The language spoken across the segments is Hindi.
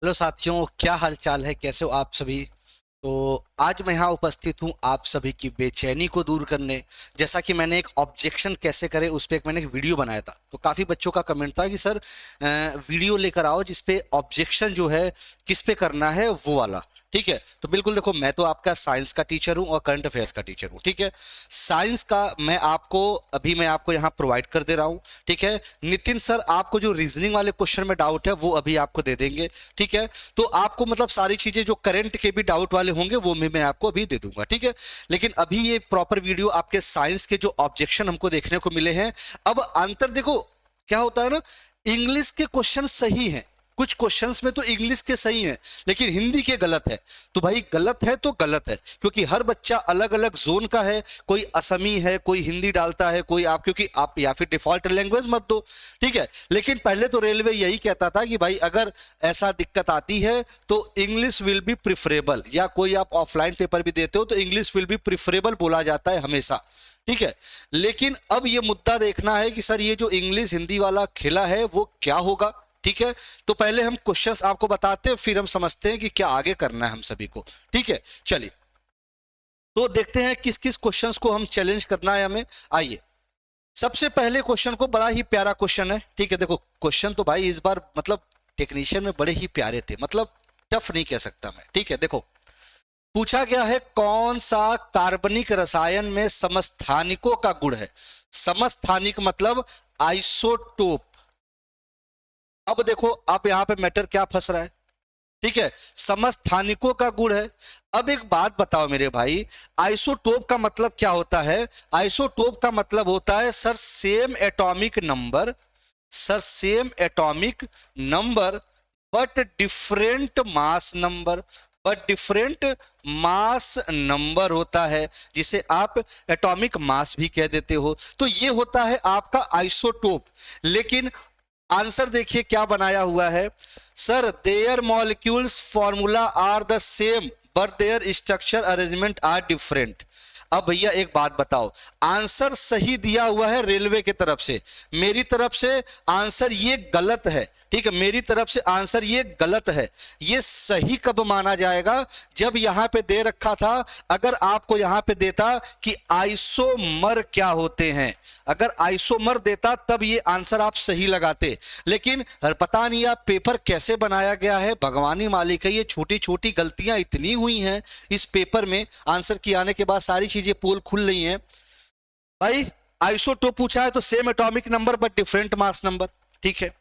हेलो साथियों, क्या हाल चाल है? कैसे हो आप सभी? तो आज मैं यहाँ उपस्थित हूँ आप सभी की बेचैनी को दूर करने। जैसा कि मैंने एक ऑब्जेक्शन कैसे करें उस पर मैंने एक वीडियो बनाया था, तो काफ़ी बच्चों का कमेंट था कि सर वीडियो लेकर आओ जिसपे ऑब्जेक्शन जो है किस पे करना है वो वाला। ठीक है, तो बिल्कुल देखो, मैं तो आपका साइंस का टीचर हूँ और करंट अफेयर्स का टीचर हूँ। ठीक है, साइंस का मैं आपको यहाँ प्रोवाइड कर दे रहा हूँ। ठीक है, नितिन सर आपको जो रीजनिंग वाले क्वेश्चन में डाउट है वो अभी आपको दे देंगे। ठीक है, तो आपको मतलब सारी चीजें जो करंट के भी डाउट वाले होंगे वो मैं आपको अभी दे दूंगा। ठीक है, लेकिन अभी ये प्रॉपर वीडियो आपके साइंस के जो ऑब्जेक्शन हमको देखने को मिले हैं। अब अंतर देखो क्या होता है ना, इंग्लिश के क्वेश्चन सही हैं, कुछ क्वेश्चंस में तो इंग्लिश के सही हैं लेकिन हिंदी के गलत है। तो भाई गलत है तो गलत है, क्योंकि हर बच्चा अलग अलग जोन का है। कोई असमी है, कोई हिंदी डालता है, कोई आप, क्योंकि आप या फिर डिफॉल्ट लैंग्वेज मत दो। ठीक है, लेकिन पहले तो रेलवे यही कहता था कि भाई अगर ऐसा दिक्कत आती है तो इंग्लिश विल बी प्रिफरेबल, या कोई आप ऑफलाइन पेपर भी देते हो तो इंग्लिश विल बी प्रिफरेबल बोला जाता है हमेशा। ठीक है, लेकिन अब ये मुद्दा देखना है कि सर ये जो इंग्लिश हिंदी वाला खेला है वो क्या होगा। ठीक है, तो पहले हम क्वेश्चंस आपको बताते हैं, फिर हम समझते हैं कि क्या आगे करना है हम सभी को। ठीक है, चलिए तो देखते हैं किस किस क्वेश्चंस को हम चैलेंज करना है हमें। आइए, सबसे पहले क्वेश्चन को, बड़ा ही प्यारा क्वेश्चन है। ठीक है, देखो क्वेश्चन तो भाई इस बार मतलब टेक्नीशियन में बड़े ही प्यारे थे, मतलब टफ नहीं कह सकता मैं। ठीक है, देखो पूछा गया है कौन सा कार्बनिक रसायन में समस्थानिकों का गुण है। समस्थानिक मतलब आइसोटोप। अब देखो आप यहां पे मैटर क्या फंस रहा है। ठीक है, समस्थानिकों का गुण है। अब एक बात बताओ मेरे भाई, आइसोटोप का मतलब क्या होता है? आइसोटोप का मतलब होता है sir same atomic number, sir same atomic number but different mass number, but different mass number होता है, जिसे आप एटॉमिक मास भी कह देते हो। तो ये होता है आपका आइसोटोप। लेकिन आंसर देखिए क्या बनाया हुआ है, sir their molecules formula are the same but their structure arrangement are different. अब भैया एक बात बताओ, आंसर सही दिया हुआ है रेलवे की तरफ से, मेरी तरफ से आंसर ये गलत है। ठीक है, मेरी तरफ से आंसर ये गलत है। ये सही कब माना जाएगा? जब यहां पे दे रखा था, अगर आपको यहां पे देता कि आइसोमर क्या होते हैं, अगर आइसोमर देता तब ये आंसर आप सही लगाते। लेकिन पता नहीं आप पेपर कैसे बनाया गया है, भगवान ही मालिक है। ये छोटी छोटी गलतियां इतनी हुई हैं इस पेपर में, आंसर की आने के बाद सारी चीजें पोल खुल रही हैं। भाई आइसोटोप पूछा है तो same atomic number but different mass number. ठीक है,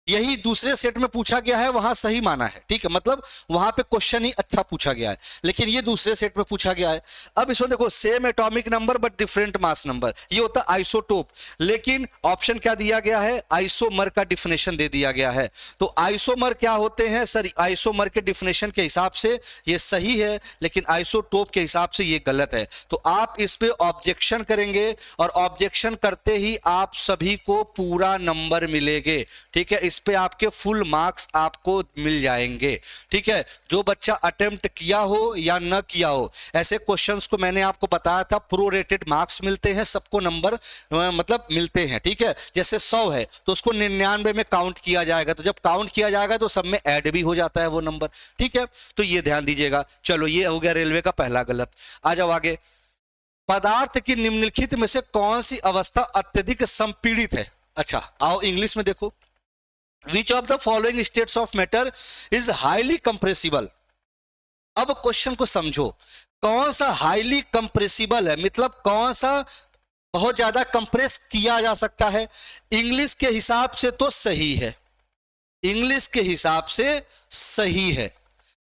यही दूसरे सेट में पूछा गया है, वहां सही माना है। ठीक है, मतलब वहां पे क्वेश्चन ही अच्छा पूछा गया है, लेकिन ये दूसरे सेट में पूछा गया है। अब इसमें देखो same atomic number but different mass number, ये होता है आइसोटोप। लेकिन ऑप्शन क्या दिया गया है? आइसोमर का डिफिनेशन दे दिया गया है। तो आइसोमर क्या होते हैं सर? आइसोमर के डिफिनेशन के हिसाब से ये सही है, लेकिन आइसोटोप के हिसाब से ये गलत है। तो आप इस पे ऑब्जेक्शन करेंगे और ऑब्जेक्शन करते ही आप सभी को पूरा नंबर मिलेंगे। ठीक है, इस पे आपके फुल मार्क्स आपको मिल जाएंगे। ठीक है, जो बच्चा अटेम्प्ट किया हो या न किया हो, ऐसे क्वेश्चंस को मैंने आपको बताया था प्रोरेटेड मार्क्स मिलते हैं, सबको नंबर मतलब मिलते हैं। ठीक है, जैसे 100 है तो उसको 99 में काउंट किया जाएगा, तो जब काउंट किया जाएगा तो सब में ऐड भी हो जाता है वो नंबर। ठीक है, तो ये ध्यान दीजिएगा। चलो ये हो गया रेलवे का पहला गलत। आ जाओ आगे, पदार्थ की निम्नलिखित में से कौन सी अवस्था अत्यधिक संपीड़ित है? अच्छा आओ इंग्लिश में देखो, Which of the following states of matter is highly compressible? अब क्वेश्चन को समझो, कौन सा हाईली कंप्रेसिबल है, मतलब कौन सा बहुत ज्यादा कंप्रेस किया जा सकता है? इंग्लिश के हिसाब से तो सही है, इंग्लिश के हिसाब से सही है।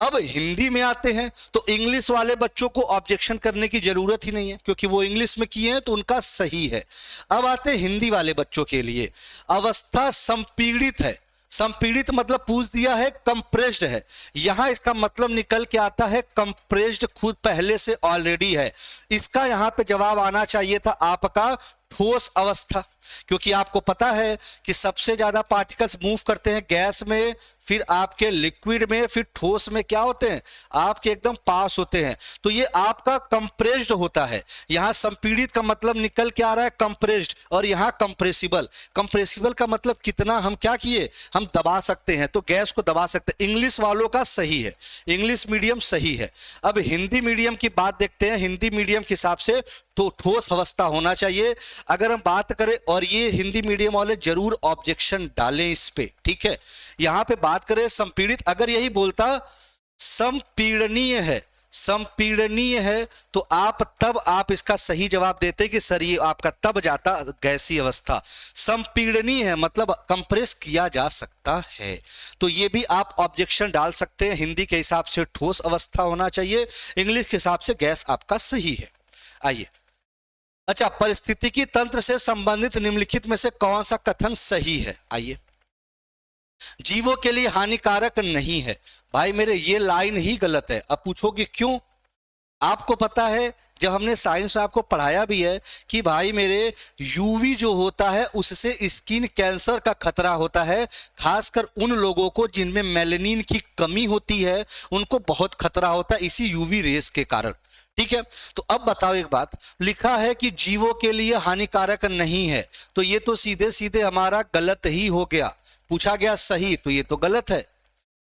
अब हिंदी में आते हैं तो इंग्लिश वाले बच्चों को ऑब्जेक्शन करने की जरूरत ही नहीं है, क्योंकि वो इंग्लिश में किए हैं तो उनका सही है। अब आते हैं हिंदी वाले बच्चों के लिए, अवस्था संपीड़ित है। संपीड़ित मतलब पूछ दिया है कंप्रेस्ड है, यहां इसका मतलब निकल के आता है कंप्रेस्ड खुद पहले से ऑलरेडी है। इसका यहां पे जवाब आना चाहिए था आपका ठोस अवस्था, क्योंकि आपको पता है कि सबसे ज्यादा पार्टिकल्स मूव करते हैं गैस में, फिर आपके लिक्विड में, फिर ठोस में क्या होते हैं, आपके एकदम पास होते हैं। तो ये आपका कंप्रेस्ड होता है। यहां संपीड़ित का मतलब निकल के आ रहा है कंप्रेस्ड, और यहां कंप्रेसिबल। कंप्रेसिबल का मतलब कितना हम क्या किए, हम दबा सकते हैं, तो गैस को दबा सकते हैं। इंग्लिश वालों का सही है, इंग्लिश मीडियम सही है। अब हिंदी मीडियम की बात देखते हैं। हिंदी मीडियम के हिसाब से तो ठोस अवस्था होना चाहिए अगर हम बात करें, और ये हिंदी मीडियम वाले जरूर ऑब्जेक्शन डालें इस पे, ठीक है। यहां पे बात करें संपीड़ित, अगर यही बोलता संपीड़नीय है, संपीड़नीय है, तो आप इसका सही जवाब देते कि सर ये आपका तब जाता गैसीय अवस्था। संपीड़नीय है मतलब कंप्रेस किया जा सकता है, तो ये भी आप ऑब्जेक्शन डाल सकते हैं। हिंदी के हिसाब से ठोस अवस्था होना चाहिए, इंग्लिश के हिसाब से गैस आपका सही है। आइए, अच्छा, परिस्थितिकी तंत्र से संबंधित निम्नलिखित में से कौन सा कथन सही है। आइए, जीवों के लिए हानिकारक नहीं है। भाई मेरे ये लाइन ही गलत है। अब पूछोगे क्यों? आपको पता है, जब हमने साइंस में आपको पढ़ाया भी है कि भाई मेरे यूवी जो होता है उससे स्किन कैंसर का खतरा होता है, खासकर उन लोगों को जिनमें मेलानिन की कमी होती है, उनको बहुत खतरा होता है इसी यूवी रेस के कारण, ठीक है। तो अब बताओ एक बात, लिखा है कि जीवों के लिए हानिकारक नहीं है, तो ये तो सीधे सीधे हमारा गलत ही हो गया। पूछा गया सही, तो ये तो गलत है।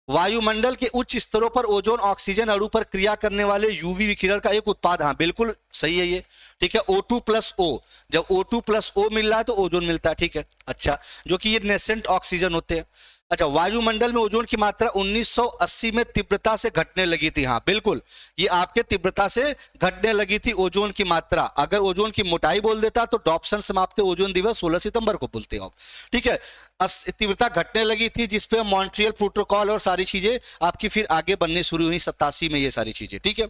वायुमंडल के उच्च स्तरों पर ओजोन ऑक्सीजन अणु पर क्रिया करने वाले यूवी विकिरण का एक उत्पाद, हाँ बिल्कुल सही है ये, ठीक है। O2+O, जब O2+O मिल रहा है तो ओजोन मिलता है, ठीक है। अच्छा, जो कि ये नेसेंट ऑक्सीजन होते हैं। अच्छा, वायुमंडल में ओजोन की मात्रा 1980 में तीव्रता से घटने लगी थी, हाँ बिल्कुल, ये आपके तीव्रता से घटने लगी थी ओजोन की मात्रा। अगर ओजोन की मोटाई बोल देता तो डॉप्सन समाप्त ओजोन दिवस 16 सितंबर को बोलते हो, ठीक है। तीव्रता घटने लगी थी, जिसपे मॉन्ट्रियल प्रोटोकॉल और सारी चीजें आपकी फिर आगे बनने शुरू हुई 87 में, ये सारी चीजें, ठीक है।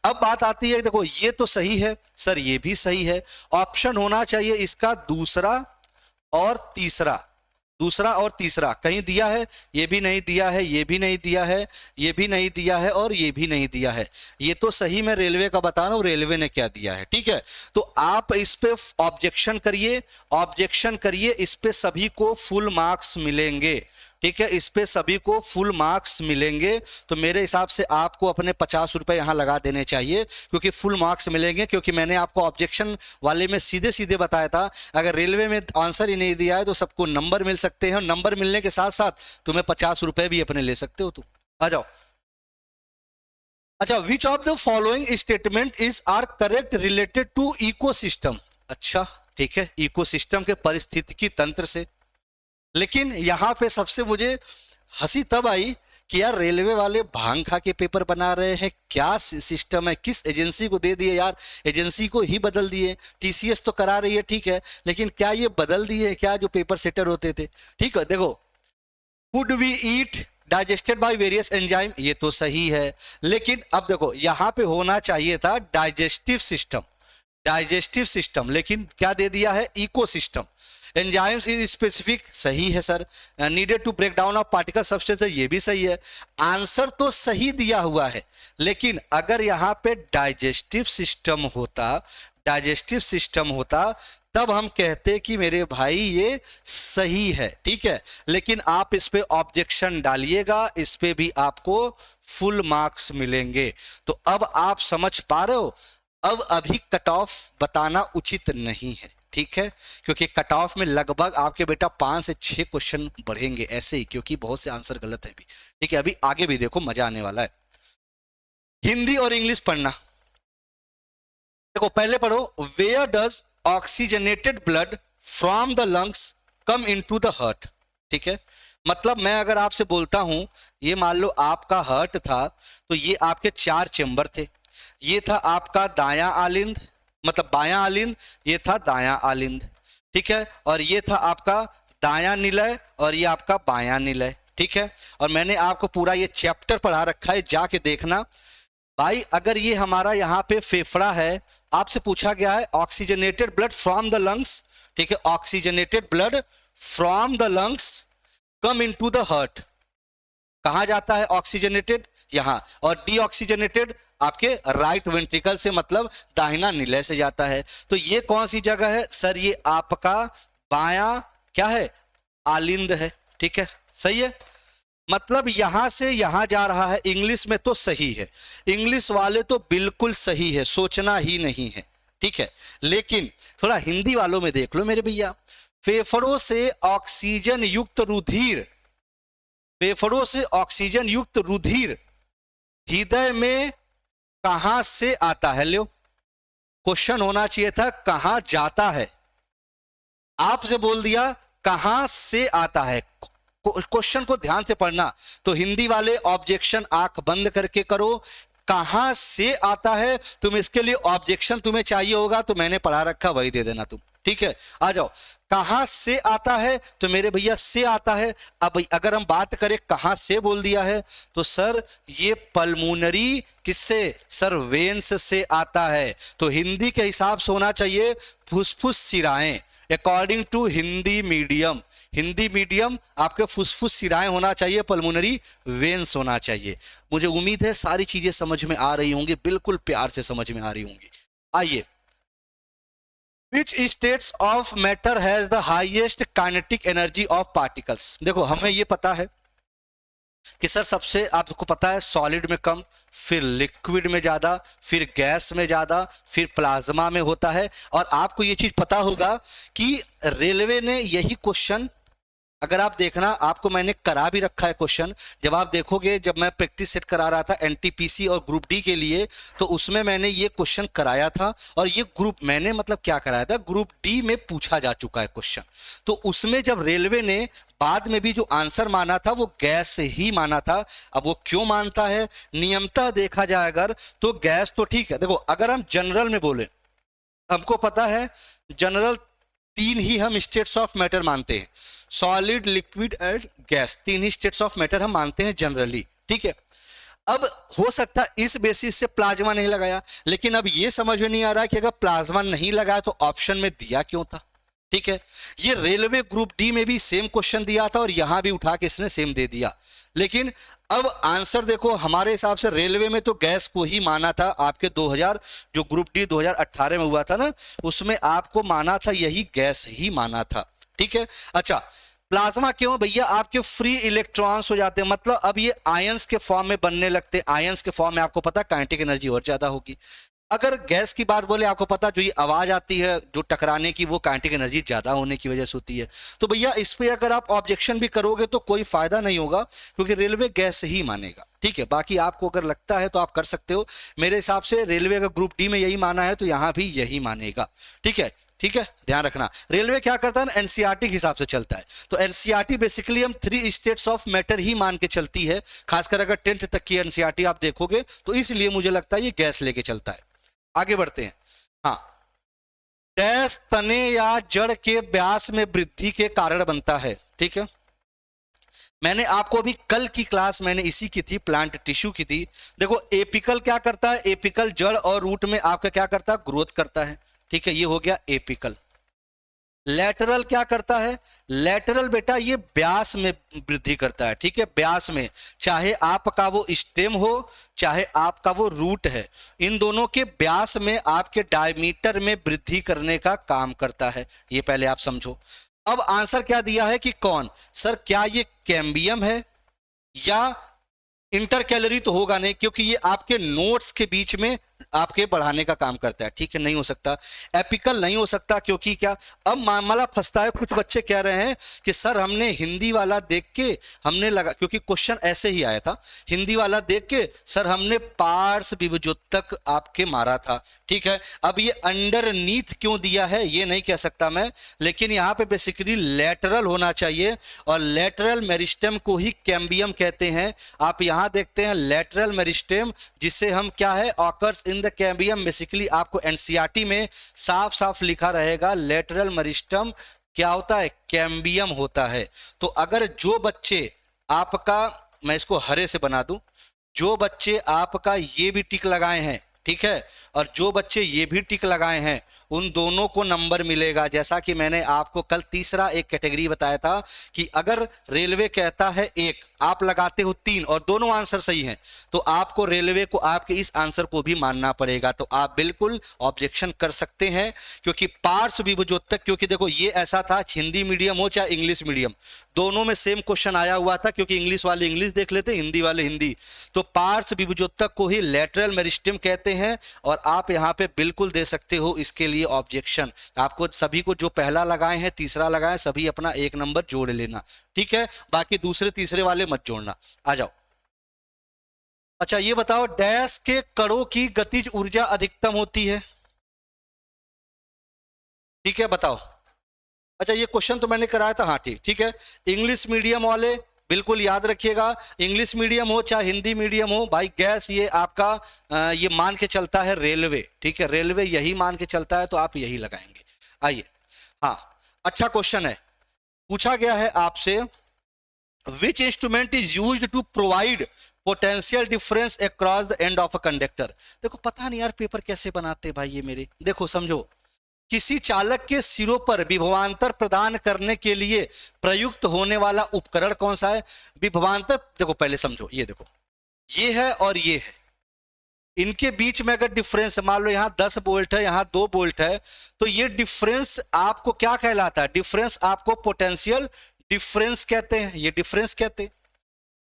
अब बात आती है, देखो ये तो सही है सर, ये भी सही है। ऑप्शन होना चाहिए इसका दूसरा और तीसरा, दूसरा और तीसरा। कहीं दिया है, ये भी नहीं दिया है, ये भी नहीं दिया है, ये भी नहीं दिया है, और ये भी नहीं दिया है। ये तो सही मैं रेलवे का बता रहा हूं, रेलवे ने क्या दिया है, ठीक है। तो आप इस पे ऑब्जेक्शन करिए, ऑब्जेक्शन करिए, इस पे सभी को फुल मार्क्स मिलेंगे, ठीक है। इस पे सभी को फुल मार्क्स मिलेंगे। तो मेरे हिसाब से आपको अपने 50 रुपए यहां लगा देने चाहिए, क्योंकि फुल मार्क्स मिलेंगे। क्योंकि मैंने आपको ऑब्जेक्शन वाले में सीधे सीधे बताया था, अगर रेलवे में आंसर ही नहीं दिया है तो सबको नंबर मिल सकते हैं, और नंबर मिलने के साथ साथ तुम्हें 50 रुपए भी अपने ले सकते हो। तो आ जाओ। अच्छा, which of the following statement is are correct related to ecosystem. अच्छा, ठीक है, इकोसिस्टम के पारिस्थितिकी तंत्र से। लेकिन यहां पे सबसे मुझे हंसी तब आई कि यार रेलवे वाले भांग खा के पेपर बना रहे हैं, क्या सिस्टम है, किस एजेंसी को दे दिए यार, एजेंसी को ही बदल दिए। टीसीएस तो करा रही है, ठीक है, लेकिन क्या ये बदल दिए क्या जो पेपर सेटर होते थे, ठीक है। देखो, food we eat digested by various enzyme, ये तो सही है। लेकिन अब देखो यहां पे होना चाहिए था डाइजेस्टिव सिस्टम, डाइजेस्टिव सिस्टम, लेकिन क्या दे दिया है, इकोसिस्टम। एंजाइम्स इज स्पेसिफिक, सही है sir. Needed to break down of particle substance, ये भी सही है। आंसर तो सही दिया हुआ है, लेकिन अगर यहां पे डाइजेस्टिव सिस्टम होता, डाइजेस्टिव सिस्टम होता, तब हम कहते कि मेरे भाई ये सही है, ठीक है। लेकिन आप इस पे ऑब्जेक्शन डालिएगा, इस पे भी आपको फुल मार्क्स मिलेंगे। तो अब आप समझ पा रहे हो, अब अभी कट ऑफ बताना उचित नहीं है, ठीक है, क्योंकि कट ऑफ में लगभग आपके बेटा 5 से 6 क्वेश्चन बढ़ेंगे ऐसे ही, क्योंकि बहुत से आंसर गलत है भी, ठीक है। अभी आगे भी देखो, मजा आने वाला है। हिंदी और इंग्लिश पढ़ना। देखो पहले पढ़ो, where does oxygenated blood from the lungs come into the heart, ठीक है। मतलब मैं अगर आपसे बोलता हूं, ये मान लो आपका हार्ट था, तो ये आपके 4 चेंबर थे। ये था आपका दायां आलिंद, मतलब बायां आलिंद, ये था दायां आलिंद, ठीक है। और ये था आपका दायां निलय, और ये आपका बायां निलय, ठीक है। और मैंने आपको पूरा ये चैप्टर पढ़ा रखा है, जाके देखना भाई। अगर ये हमारा यहाँ पे फेफड़ा है, आपसे पूछा गया है oxygenated blood from the lungs, ठीक है, oxygenated blood from the lungs come into the heart, कहाँ जाता है ऑक्सीजनेटेड? यहाँ। और डीऑक्सीजनेटेड आपके राइट वेंट्रिकल से, मतलब दाहिना निलय से जाता है। तो ये कौन सी जगह है सर? ये आपका बायां क्या है? आलिंद है। ठीक है, सही है। मतलब यहां से यहां जा रहा है। इंग्लिश में तो सही है, इंग्लिश वाले तो बिल्कुल सही है, सोचना ही नहीं है। ठीक है, लेकिन थोड़ा हिंदी वालों में देख लो मेरे भैया। फेफड़ों से ऑक्सीजन युक्त रुधिर, फेफड़ों से ऑक्सीजन युक्त रुधिर हृदय में कहां से आता है? लो, क्वेश्चन होना चाहिए था कहां जाता है, आपसे बोल दिया कहां से आता है। क्वेश्चन को ध्यान से पढ़ना। तो हिंदी वाले ऑब्जेक्शन आंख बंद करके करो। कहां से आता है? तुम इसके लिए ऑब्जेक्शन तुम्हें चाहिए होगा तो मैंने पढ़ा रखा, वही दे देना तुम। ठीक है, आ जाओ। कहां से आता है? तो मेरे भैया से आता है। अब अगर हम बात करें कहां से बोल दिया है, तो सर ये पल्मोनरी किससे? सर वेन्स से आता है। तो हिंदी के हिसाब से होना चाहिए फुसफुस सिराएं, according to Hindi medium. Hindi medium आपके फुसफुस सिराएं होना चाहिए, पल्मोनरी वेन्स होना चाहिए। मुझे उम्मीद है सारी चीजें समझ में आ रही होंगी, बिल्कुल प्यार से समझ में आ रही होंगी। आइए, Which states of matter has the highest kinetic energy of particles? देखो, हमें ये पता है कि सर सबसे, आपको पता है सॉलिड में कम, फिर लिक्विड में ज्यादा, फिर गैस में ज्यादा, फिर प्लाज्मा में होता है। और आपको ये चीज पता होगा कि रेलवे ने यही क्वेश्चन, अगर आप देखना, आपको मैंने करा भी रखा है क्वेश्चन। जब आप देखोगे, जब मैं प्रैक्टिस सेट करा रहा था एनटीपीसी और ग्रुप डी के लिए, तो उसमें मैंने ये क्वेश्चन कराया था। और ये ग्रुप मैंने मतलब क्या कराया था, ग्रुप डी में पूछा जा चुका है क्वेश्चन। तो उसमें जब रेलवे ने बाद में भी जो आंसर माना था वो गैस ही माना था। अब वो क्यों मानता है? नियमतः देखा जाए अगर, तो गैस तो ठीक है। देखो, अगर हम जनरल में बोले, हमको पता है जनरल तीन ही हम स्टेट्स ऑफ मैटर मानते हैं, सॉलिड, लिक्विड एंड गैस। तीन ही स्टेट्स ऑफ मैटर हम मानते हैं जनरली। ठीक है, अब हो सकता है इस बेसिस से प्लाज्मा नहीं लगाया, लेकिन अब ये समझ में नहीं आ रहा कि अगर प्लाज्मा नहीं लगाया तो ऑप्शन में दिया क्यों था। ठीक है, ये रेलवे ग्रुप डी में भी सेम क्वेश्चन दिया था और यहां भी उठा के इसने सेम दे दिया। लेकिन अब आंसर देखो, हमारे हिसाब से रेलवे में तो गैस को ही माना था। आपके 2000 जो ग्रुप डी 2018 में हुआ था ना, उसमें आपको माना था यही गैस ही माना था। ठीक है, अच्छा प्लाज्मा क्यों भैया? आपके फ्री इलेक्ट्रॉन्स हो जाते हैं, मतलब अब ये आयंस के फॉर्म में बनने लगते हैं। आयंस के फॉर्म में आपको पता काइनेटिक एनर्जी और ज्यादा होगी। अगर गैस की बात बोले, आपको पता जो ये आवाज आती है जो टकराने की, वो काइनेटिक एनर्जी ज्यादा होने की वजह से होती है। तो भैया इस पे अगर आप ऑब्जेक्शन भी करोगे तो कोई फायदा नहीं होगा, क्योंकि रेलवे गैस ही मानेगा। ठीक है, बाकी आपको अगर लगता है तो आप कर सकते हो। मेरे हिसाब से रेलवे अगर ग्रुप डी में यही माना है तो यहां भी यही मानेगा। ठीक है, ठीक है, ध्यान रखना। रेलवे क्या करता है ना, एनसीईआरटी के हिसाब से चलता है। तो एनसीईआरटी बेसिकली हम 3 स्टेट्स ऑफ मैटर ही मान के चलती है, खासकर अगर 10th तक की एनसीईआरटी आप देखोगे तो इसलिए मुझे लगता है ये गैस लेके चलता है। आगे बढ़ते हैं। हाँ, डैश तने या जड़ के व्यास में वृद्धि के कारण बनता है। ठीक है, मैंने आपको अभी कल की क्लास मैंने इसी की थी, प्लांट टिश्यू की थी। देखो एपिकल क्या करता है, एपिकल जड़ और रूट में आपका क्या करता है, ग्रोथ करता है। ठीक है, ये हो गया एपिकल। लैटरल क्या करता है, लैटरल बेटा ये व्यास में वृद्धि करता है। ठीक है, व्यास में, चाहे आपका वो स्टेम हो चाहे आपका वो रूट है, इन दोनों के व्यास में आपके डायमीटर में वृद्धि करने का काम करता है। ये पहले आप समझो। अब आंसर क्या दिया है कि कौन? सर क्या ये कैम्बियम है या इंटर कैलोरी? तो होगा नहीं, क्योंकि ये आपके नोट्स के बीच में आपके बढ़ाने का काम करता है। ठीक है, नहीं हो सकता। एपिकल नहीं हो सकता, क्योंकि क्या, अब मामला फंसता है। कुछ बच्चे कह रहे हैं कि सर हमने हिंदी वाला देख के हमने लगा, क्योंकि क्वेश्चन ऐसे ही आया था, हिंदी वाला देख के सर हमने पार्श्व विभुजोतक आपके मारा था। ठीक है, अब ये अंडरनीथ क्यों दिया है ये नहीं कह सकता मैं, लेकिन यहाँ पे बेसिकली लेटरल होना चाहिए, और लेटरल मेरिस्टेम को ही कैम्बियम कहते हैं। आप यहाँ देखते हैं लेटरल मेरिस्टेम, जिसे हम क्या है, occurs in the cambium. Basically आपको एनसीईआरटी में साफ साफ लिखा रहेगा लेटरल मेरिस्टेम क्या होता है, कैम्बियम होता है। तो अगर जो बच्चे आपका, मैं इसको हरे से बना दूं, जो बच्चे आपका ये भी टिक लगाए हैं, ठीक है, और जो बच्चे ये भी टिक लगाए हैं, उन दोनों को नंबर मिलेगा। जैसा कि मैंने आपको कल तीसरा एक कैटेगरी बताया था कि अगर रेलवे कहता है 1, आप लगाते हो 3 और दोनों आंसर सही हैं, तो आपको रेलवे को आपके इस आंसर को भी मानना पड़ेगा। तो आप बिल्कुल ऑब्जेक्शन कर सकते हैं, क्योंकि पार्श्व विभुजोतक, क्योंकि देखो ये ऐसा था, हिंदी मीडियम हो चाहे इंग्लिश मीडियम, दोनों में सेम क्वेश्चन आया हुआ था, क्योंकि इंग्लिश वाले इंग्लिश देख लेते, हिंदी वाले हिंदी। तो पार्श्व विभुजोतक को ही लैटरल मेरिस्टेम कहते हैं, और आप यहां पे बिल्कुल दे सकते हो इसके लिए ऑब्जेक्शन। आपको सभी को जो पहला लगाए हैं, तीसरा लगाए, सभी अपना 1 नंबर जोड़ लेना, ठीक है। बाकी दूसरे तीसरे वाले मत जोड़ना। आ जाओ। अच्छा ये बताओ, डैश के कणों की गतिज ऊर्जा अधिकतम होती है? ठीक है, बताओ। अच्छा ये क्वेश्चन तो मैंने कराया था, हाँ ठीक है। इंग्लिश मीडियम वाले बिल्कुल याद रखिएगा, इंग्लिश मीडियम हो चाहे हिंदी मीडियम हो, भाई गैस ये आपका ये मान के चलता है रेलवे, ठीक है, रेलवे यही मान के चलता है, तो आप यही लगाएंगे। आइए, हाँ अच्छा क्वेश्चन है, पूछा गया है आपसे, which instrument is used to provide potential difference across the end of a conductor. देखो पता नहीं यार पेपर कैसे बनाते भाई ये मेरे, देखो समझो, किसी चालक के सिरों पर विभवांतर प्रदान करने के लिए प्रयुक्त होने वाला उपकरण कौन सा है? विभवांतर, देखो पहले समझो, ये देखो, ये है और ये है, इनके बीच में अगर डिफरेंस, मान लो यहां 10 वोल्ट है, यहां 2 वोल्ट है, तो ये डिफरेंस आपको क्या कहलाता है? डिफरेंस आपको पोटेंशियल डिफरेंस कहते हैं, ये डिफरेंस कहते हैं।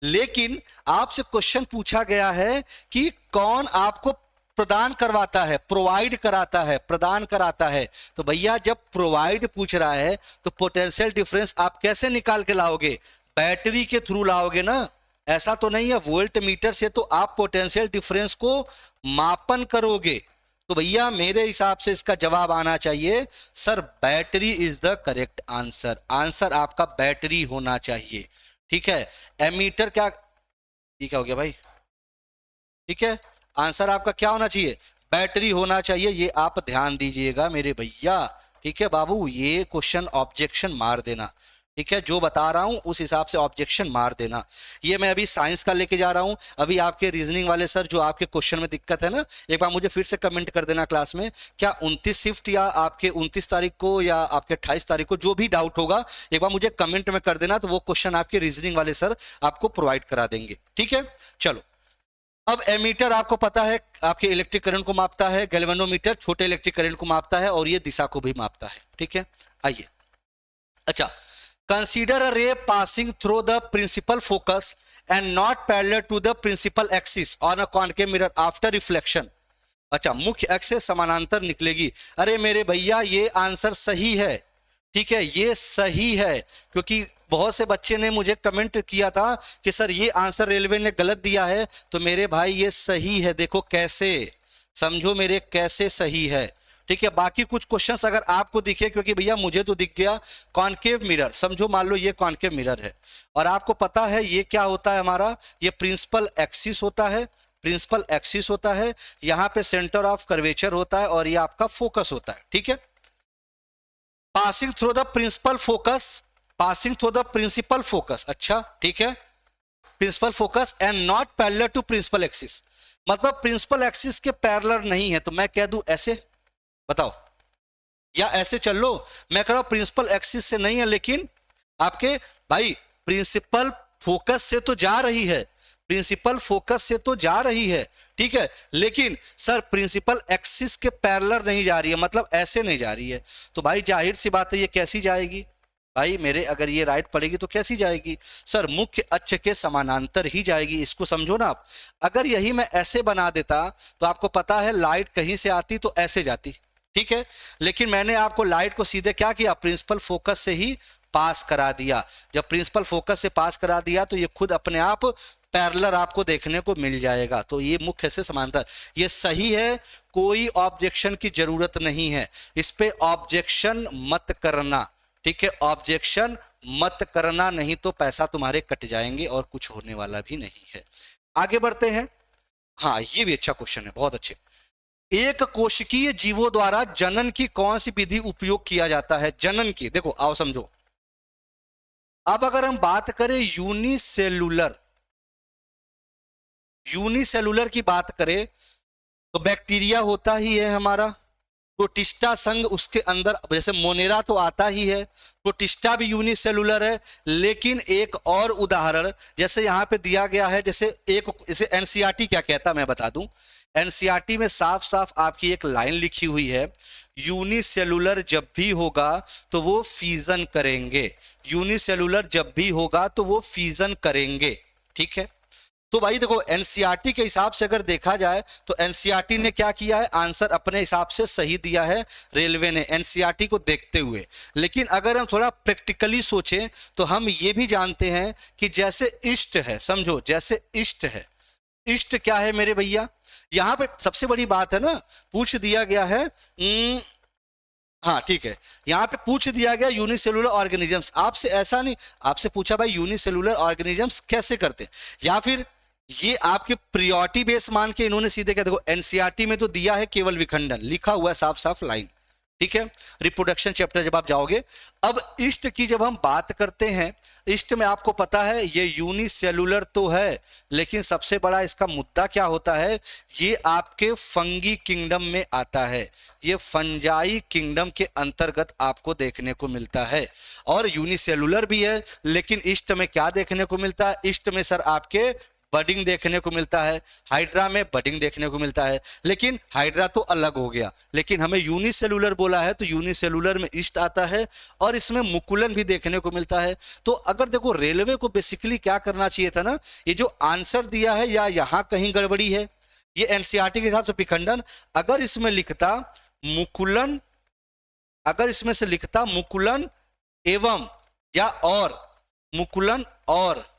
लेकिन आपसे क्वेश्चन पूछा गया है कि कौन आपको प्रदान करवाता है, प्रोवाइड कराता है, प्रदान कराता है। तो भैया जब प्रोवाइड पूछ रहा है तो पोटेंशियल डिफरेंस आप कैसे निकाल के लाओगे? बैटरी के थ्रू लाओगे ना, ऐसा तो नहीं है वोल्ट मीटर से तो आप पोटेंशियल डिफरेंस को मापन करोगे। तो भैया मेरे हिसाब से इसका जवाब आना चाहिए sir battery is the correct answer. Answer आपका बैटरी होना चाहिए, ठीक है। एमीटर क्या, ये क्या हो गया भाई, ठीक है, आंसर आपका क्या होना चाहिए? बैटरी होना चाहिए, ये आप ध्यान दीजिएगा मेरे भैया, ठीक है बाबू। ये क्वेश्चन ऑब्जेक्शन मार देना, ठीक है, जो बता रहा हूं उस हिसाब से ऑब्जेक्शन मार देना। ये मैं अभी साइंस का लेके जा रहा हूं, अभी आपके रीजनिंग वाले सर जो आपके क्वेश्चन में दिक्कत है ना, एक बार मुझे फिर से कमेंट कर देना क्लास में, क्या 29 शिफ्ट या आपके 29 तारीख को या आपके 28 तारीख को जो भी डाउट होगा एक बार मुझे कमेंट में कर देना, तो वो क्वेश्चन आपके रीजनिंग वाले सर आपको प्रोवाइड करा देंगे, ठीक है। चलो, अब एमीटर आपको पता है आपके इलेक्ट्रिक करंट को मापता है, गैल्वेनोमीटर छोटे इलेक्ट्रिक करंट को मापता है, और ये दिशा को भी मापता है, ठीक है। आइए, अच्छा, consider a ray passing through the principal focus and not parallel to the principal axis on a concave mirror after reflection. अच्छा, मुख्य अक्ष से समानांतर निकलेगी। अरे मेरे भैया ये आंसर सही है, ठीक है, ये सही है, क्योंकि बहुत से बच्चे ने मुझे कमेंट किया था कि सर ये आंसर रेलवे ने गलत दिया है, तो मेरे भाई ये सही है, देखो कैसे, समझो मेरे कैसे सही है, ठीक है। बाकी कुछ क्वेश्चंस अगर आपको दिखे, क्योंकि भैया मुझे तो दिख गया कॉनकेव मिरर, समझो मान लो ये कॉनकेव मिरर है, और आपको पता है ये क्या होता है हमारा, ये प्रिंसिपल एक्सिस होता है, प्रिंसिपल एक्सिस होता है, यहां पे सेंटर ऑफ कर्वेचर होता है, और ये आपका फोकस होता है, ठीक है। Passing through the principal focus, passing through the principal focus, अच्छा ठीक है, principal focus and not parallel to principal axis, मतलब प्रिंसिपल एक्सिस के पैरेलल नहीं है, तो मैं कह दूं ऐसे, बताओ, या ऐसे चल लो, मैं कह रहा हूं प्रिंसिपल एक्सिस से नहीं है, लेकिन आपके भाई प्रिंसिपल फोकस से तो जा रही है, प्रिंसिपल फोकस से तो जा रही है, ठीक है, लेकिन सर प्रिंसिपल एक्सिस के पैरेलल नहीं जा रही है, मतलब ऐसे नहीं जा रही है। तो भाई जाहिर सी बात है ये कैसी जाएगी भाई मेरे, अगर ये राइट पड़ेगी तो कैसी जाएगी? सर मुख्य अक्ष के समानांतर ही जाएगी, इसको समझो ना आप। अगर यही मैं ऐसे बना देता तो आपको पता है लाइट कहीं से आती तो ऐसे जाती, ठीक है, लेकिन मैंने आपको लाइट को सीधे क्या किया, प्रिंसिपल फोकस से ही पास करा दिया। जब प्रिंसिपल फोकस से पास करा दिया तो ये खुद अपने आप पैरेलल आपको देखने को मिल जाएगा। तो ये मुख्य से समांतर, ये सही है, कोई ऑब्जेक्शन की जरूरत नहीं है, इस पे ऑब्जेक्शन मत करना, ठीक है, ऑब्जेक्शन मत करना, नहीं तो पैसा तुम्हारे कट जाएंगे और कुछ होने वाला भी नहीं है। आगे बढ़ते हैं। हाँ ये भी अच्छा क्वेश्चन है, बहुत अच्छे। एक कोशिकीय जीवों द्वारा जनन की कौन सी विधि उपयोग किया जाता है? जनन की, देखो आओ समझो। अब अगर हम बात करें यूनिसेलुलर, यूनिसेलुलर की बात करें तो बैक्टीरिया होता ही है हमारा, प्रोटिस्टा संघ उसके अंदर, जैसे मोनेरा तो आता ही है, प्रोटिस्टा भी यूनिसेलुलर है। लेकिन एक और उदाहरण जैसे यहाँ पे दिया गया है, जैसे एनसीईआरटी क्या कहता है मैं बता दूं। एनसीईआरटी में साफ साफ आपकी एक लाइन लिखी हुई है, यूनिसेलुलर जब भी होगा तो वो फ्यूजन करेंगे, यूनिसेलुलर जब भी होगा तो वो फ्यूजन करेंगे। ठीक है, तो भाई देखो एनसीईआरटी के हिसाब से अगर देखा जाए तो एनसीईआरटी ने क्या किया है, आंसर अपने हिसाब से सही दिया है रेलवे ने एनसीईआरटी को देखते हुए। लेकिन अगर हम थोड़ा प्रैक्टिकली सोचें तो हम ये भी जानते हैं कि जैसे ईस्ट है, समझो जैसे ईस्ट है, ईस्ट क्या है मेरे भैया, यहां पे सबसे बड़ी बात है ना, पूछ दिया गया है हाँ ठीक है, यहाँ पे पूछ दिया गया यूनिसेलुलर ऑर्गेनिजम्स, आपसे ऐसा नहीं, आपसे पूछा भाई यूनिसेलुलर ऑर्गेनिजम्स कैसे करते हैं, या फिर ये आपके प्रियोरिटी बेस मान के इन्होंने सीधे क्या, देखो एनसीईआरटी में तो दिया है केवल विखंडन, लिखा हुआ है साफ साफ लाइन। ठीक है, रिप्रोडक्शन चैप्टर जब आप जाओगे। अब ईस्ट की जब हम बात करते हैं, ईस्ट में आपको पता है ये यूनिसेलुलर तो है, लेकिन सबसे बड़ा इसका मुद्दा क्या होता है, ये आपके फंगी किंगडम में आता है, ये फंजाई किंगडम के अंतर्गत आपको देखने को मिलता है। और यूनिसेलुलर भी है, लेकिन ईस्ट में क्या देखने को मिलता है, ईस्ट में सर आपके बडिंग देखने को मिलता है, हाइड्रा में बडिंग देखने को मिलता है। लेकिन हाइड्रा तो अलग हो गया, लेकिन हमें यूनिसेलुलर बोला है तो यूनिसेलुलर में ईस्ट आता है और इसमें मुकुलन भी देखने को मिलता है। तो अगर देखो रेलवे को बेसिकली क्या करना चाहिए था ना, ये जो आंसर दिया है या यहां कहीं गड़बड़ी है, ये एनसीईआरटी के हिसाब से विखंडन, अगर इसमें लिखता मुकुलन, अगर इसमें से लिखता मुकुलन एवं या और, मुकुलन और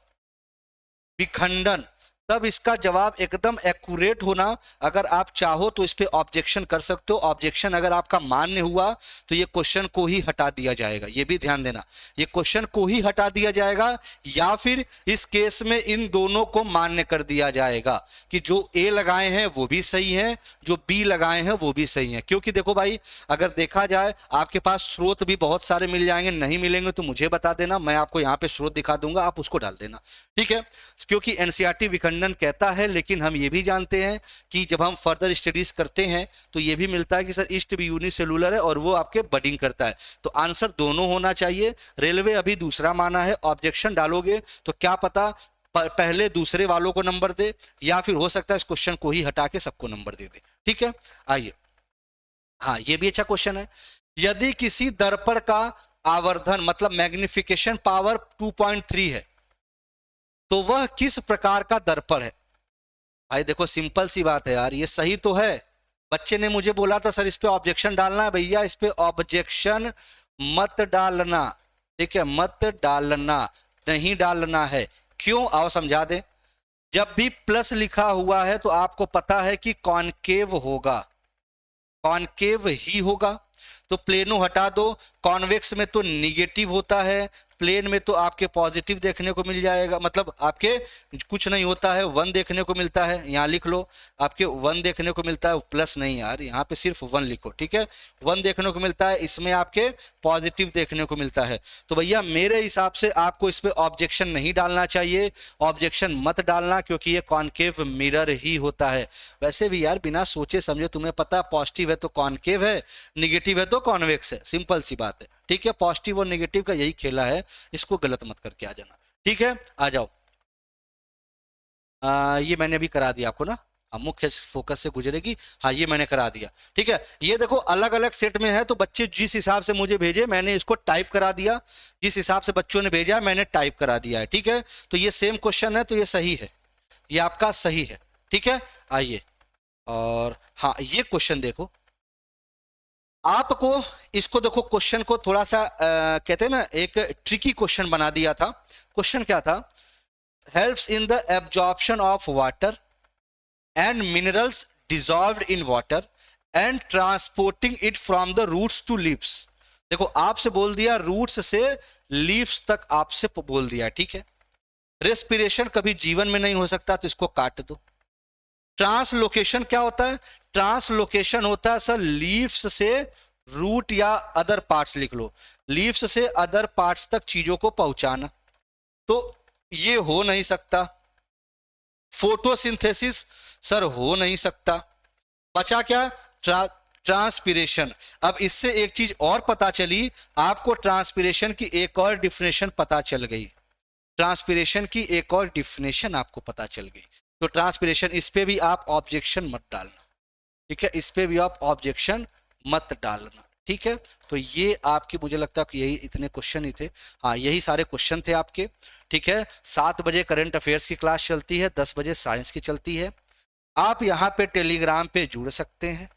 विखंडन, तब इसका जवाब एकदम एक्यूरेट होना। अगर आप चाहो तो इस पे ऑब्जेक्शन कर सकते हो, ऑब्जेक्शन अगर आपका मान्य हुआ तो ये क्वेश्चन को ही हटा दिया जाएगा, ये भी ध्यान देना, ये क्वेश्चन को ही हटा दिया जाएगा, या फिर इस केस में इन दोनों को मान्य कर दिया जाएगा कि जो ए लगाए हैं वो भी सही है, जो बी लगाए हैं वो भी सही है। क्योंकि देखो भाई अगर देखा जाए आपके पास स्रोत भी बहुत सारे मिल जाएंगे, नहीं मिलेंगे तो मुझे बता देना, मैं आपको यहाँ पे स्रोत दिखा दूंगा, आप उसको डाल देना। ठीक है, क्योंकि एनसीईआरटी विखंडन कहता है, लेकिन हम ये भी जानते हैं कि जब हम फर्दर स्टडीज करते हैं तो ये भी मिलता है कि सर ईस्ट भी यूनिसेलुलर है और वो आपके बडिंग करता है। तो आंसर दोनों होना चाहिए। रेलवे अभी दूसरा माना है, ऑब्जेक्शन डालोगे तो क्या पता पहले दूसरे वालों को नंबर दे, या फिर हो सकता है इस क्वेश्चन को ही हटा के सबको नंबर दे दे। ठीक है, आइए, हाँ ये भी अच्छा क्वेश्चन है। यदि किसी दर्पण का आवर्धन मतलब मैग्निफिकेशन पावर 2.3 है तो वह किस प्रकार का दर्पण है। भाई देखो सिंपल सी बात है यार, ये सही तो है, बच्चे ने मुझे बोला था सर इस पे ऑब्जेक्शन डालना है, भैया इस पे ऑब्जेक्शन मत डालना। ठीक है, मत डालना, नहीं डालना है। क्यों, आओ समझा दे। जब भी प्लस लिखा हुआ है तो आपको पता है कि कॉनकेव होगा, कॉनकेव ही होगा। तो प्लेनो हटा दो, कॉन्वेक्स में तो निगेटिव होता है, प्लेन में तो आपके पॉजिटिव देखने को मिल जाएगा, मतलब आपके कुछ नहीं होता है, 1 देखने को मिलता है, यहाँ लिख लो आपके 1 देखने को मिलता है, प्लस नहीं यार, यहाँ पे सिर्फ 1 लिखो। ठीक है, 1 देखने को मिलता है, इसमें आपके पॉजिटिव देखने को मिलता है। तो भैया मेरे हिसाब से आपको इस पे ऑब्जेक्शन नहीं डालना चाहिए, ऑब्जेक्शन मत डालना, क्योंकि ये कॉनकेव मिरर ही होता है। वैसे भी यार बिना सोचे समझे तुम्हें पता पॉजिटिव है तो कॉनकेव है, निगेटिव है तो कॉन्वेक्स है, सिंपल सी बात है। ठीक है, पॉजिटिव और नेगेटिव का यही खेला है, इसको गलत मत करके आ जाना। ठीक है, आ जाओ। ये मैंने अभी करा दिया आपको ना, मुख्य फोकस से गुजरेगी, हाँ ये मैंने करा दिया। ठीक है, ये देखो अलग अलग सेट में है, तो बच्चे जिस हिसाब से मुझे भेजे मैंने इसको टाइप करा दिया, जिस हिसाब से बच्चों ने भेजा मैंने टाइप करा दिया है। ठीक है, तो ये सेम क्वेश्चन है तो ये सही है, ये आपका सही है। ठीक है, आइए, और हाँ ये क्वेश्चन देखो, आपको इसको देखो, क्वेश्चन को थोड़ा सा कहते हैं ना एक ट्रिकी क्वेश्चन बना दिया था। क्वेश्चन क्या था, helps in the absorption of water and minerals dissolved in water and transporting it from the roots to leaves. देखो आपसे बोल दिया रूट्स से लीव्स तक, आपसे बोल दिया। ठीक है, रेस्पिरेशन कभी जीवन में नहीं हो सकता तो इसको काट दो। ट्रांसलोकेशन क्या होता है, ट्रांसलोकेशन होता है सर लीव्स से रूट या अदर पार्ट्स, लिख लो लीव्स से अदर पार्ट्स तक चीजों को पहुंचाना, तो ये हो नहीं सकता। फोटोसिंथेसिस सर हो नहीं सकता। बचा क्या, ट्रांसपिरेशन। अब इससे एक चीज और पता चली आपको, ट्रांसपिरेशन की एक और डिफिनेशन पता चल गई, ट्रांसपिरेशन की एक और डिफिनेशन आपको पता चल गई। तो ट्रांसपिरेशन, इस पे भी आप ऑब्जेक्शन मत डालना, ठीक है, इस पे भी आप ऑब्जेक्शन मत डालना, ठीक है। तो ये आपके, मुझे लगता है कि यही इतने क्वेश्चन ही थे, हाँ यही सारे क्वेश्चन थे आपके, ठीक है। 7 बजे करंट अफेयर्स की क्लास चलती है, 10 बजे साइंस की चलती है। आप यहाँ पे टेलीग्राम पे जुड़ सकते हैं,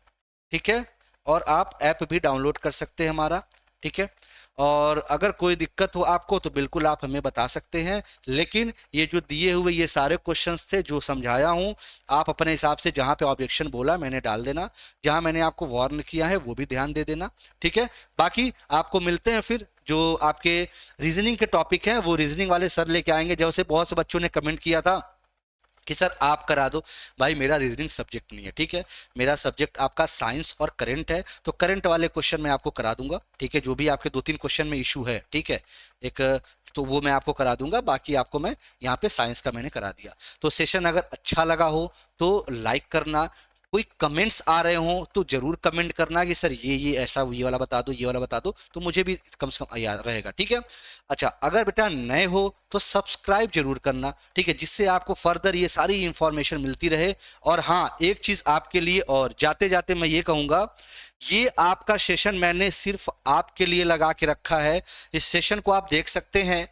ठीक है, और आप ऐप भी डाउनलोड कर सकते हैं हमारा, ठीक है। और अगर कोई दिक्कत हो आपको तो बिल्कुल आप हमें बता सकते हैं, लेकिन ये जो दिए हुए ये सारे क्वेश्चंस थे जो समझाया हूँ, आप अपने हिसाब से जहाँ पे ऑब्जेक्शन बोला मैंने डाल देना, जहाँ मैंने आपको वार्न किया है वो भी ध्यान दे देना, ठीक है। बाकी आपको मिलते हैं फिर, जो आपके रीजनिंग के टॉपिक हैं वो रीजनिंग वाले सर लेके आएंगे। जैसे बहुत से बच्चों ने कमेंट किया था कि सर आप करा दो, भाई मेरा रीजनिंग सब्जेक्ट नहीं है, ठीक है, मेरा सब्जेक्ट आपका साइंस और करंट है, तो करंट वाले क्वेश्चन मैं आपको करा दूंगा, ठीक है, जो भी आपके 2-3 क्वेश्चन में इशू है, ठीक है, एक तो वो मैं आपको करा दूंगा, बाकी आपको मैं यहाँ पे साइंस का मैंने करा दिया। तो सेशन अगर अच्छा लगा हो तो लाइक करना, कोई कमेंट्स आ रहे हो तो जरूर कमेंट करना कि सर ये ऐसा, ये वाला बता दो, ये वाला बता दो, तो मुझे भी कम से कम याद रहेगा, ठीक है। अच्छा, अगर बेटा नए हो तो सब्सक्राइब जरूर करना, ठीक है, जिससे आपको फर्दर ये सारी इंफॉर्मेशन मिलती रहे। और हाँ, एक चीज आपके लिए और जाते जाते मैं ये कहूंगा, ये आपका सेशन मैंने सिर्फ आपके लिए लगा के रखा है। इस सेशन को आप देख सकते हैं,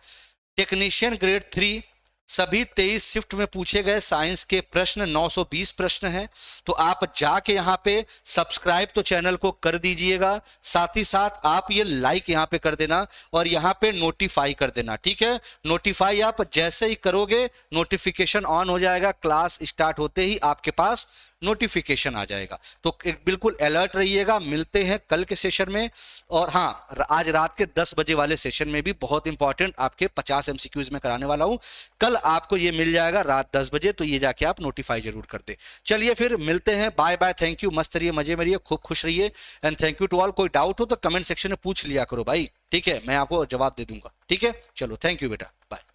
टेक्नीशियन ग्रेड 3 सभी 23 शिफ्ट में पूछे गए साइंस के प्रश्न, 920 प्रश्न हैं। तो आप जाके यहाँ पे सब्सक्राइब तो चैनल को कर दीजिएगा, साथ ही साथ आप ये लाइक यहाँ पे कर देना और यहाँ पे नोटिफाई कर देना, ठीक है। नोटिफाई आप जैसे ही करोगे नोटिफिकेशन ऑन हो जाएगा, क्लास स्टार्ट होते ही आपके पास नोटिफिकेशन आ जाएगा। तो एक बिल्कुल अलर्ट रहिएगा। मिलते हैं कल के सेशन में। और हाँ, आज रात के 10 बजे वाले सेशन में भी बहुत इंपॉर्टेंट आपके 50 एमसीक्यूज में कराने वाला हूं। कल आपको ये मिल जाएगा रात 10 बजे, तो ये जाके आप नोटिफाई जरूर कर दे। चलिए फिर मिलते हैं, बाय बाय, थैंक यू, मस्त रहिए, मजे में रहिए, खूब खुश रहिए, and thank you to all. कोई डाउट हो तो कमेंट सेक्शन में पूछ लिया करो भाई, ठीक है, मैं आपको जवाब दे दूंगा, ठीक है। चलो, थैंक यू बेटा, बाय।